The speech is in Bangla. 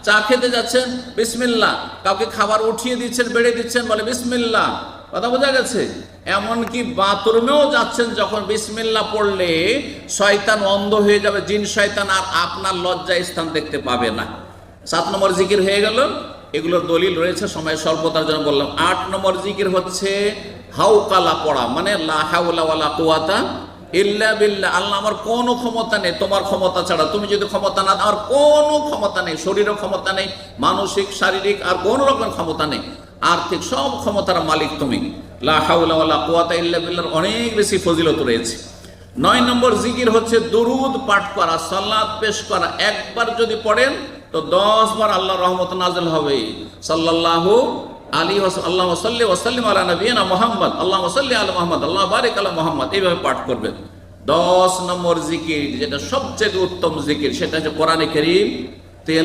চা খেতে যাচ্ছেন বিসমিল্লাহ, কাউকে খাবার উঠিয়ে দিচ্ছেন বেড়ে দিচ্ছেন বলে বিসমিল্লাহ, কথা বোঝা গেছে। এমনকি বাথরুমেও যাচ্ছেন যখন বিসমিল্লাহ পড়লে শয়তান অন্ধ হয়ে যাবে, জিন শয়তান, আর আপনার লজ্জা স্থান দেখতে পাবে না। 7 নম্বর জিকির হয়ে গেল, এগুলোর দলিল রয়েছে, সময় স্বল্পতার জন্য বললাম। 8 নম্বর জিকির হচ্ছে হাউকালা পড়া, মানে লা হাওলা ওয়ালা কুওয়াতা ইল্লা বিল্লাহ। আল্লাহ, আমার কোনো ক্ষমতা নেই তোমার ক্ষমতা ছাড়া, তুমি যদি ক্ষমতা না, আমার কোনো ক্ষমতা নেই, শরীরের ক্ষমতা নেই, মানসিক শারীরিক আর কোনো রকম ক্ষমতা নেই, আর্থিক সব ক্ষমতার মালিক তুমি। লা হাওলা ওয়ালা কুওয়াতা ইল্লা বিল্লাহর অনেক বেশি ফজিলত রয়েছে। 9 নম্বর জিকির হচ্ছে দুরুদ পাঠ করা, সালাত পেশ করা। একবার যদি পড়েন তো 10 বার আল্লাহর রহমত নাযিল হবে। সাল্লাল্লাহু আলাইহি আল্লাহুম্মা সাল্লি ওয়া সাল্লিম আলা নবিয়িনা মুহাম্মদ, আল্লাহুম্মা সাল্লি আলা মুহাম্মদ, আল্লাহুম্মা বারিক আলা মুহাম্মদ, এইভাবে পাঠ করবেন। 10 নম্বর জিকির যেটা সবচেয়ে উত্তম জিকির, সেটা হচ্ছে কোরআনে কারীম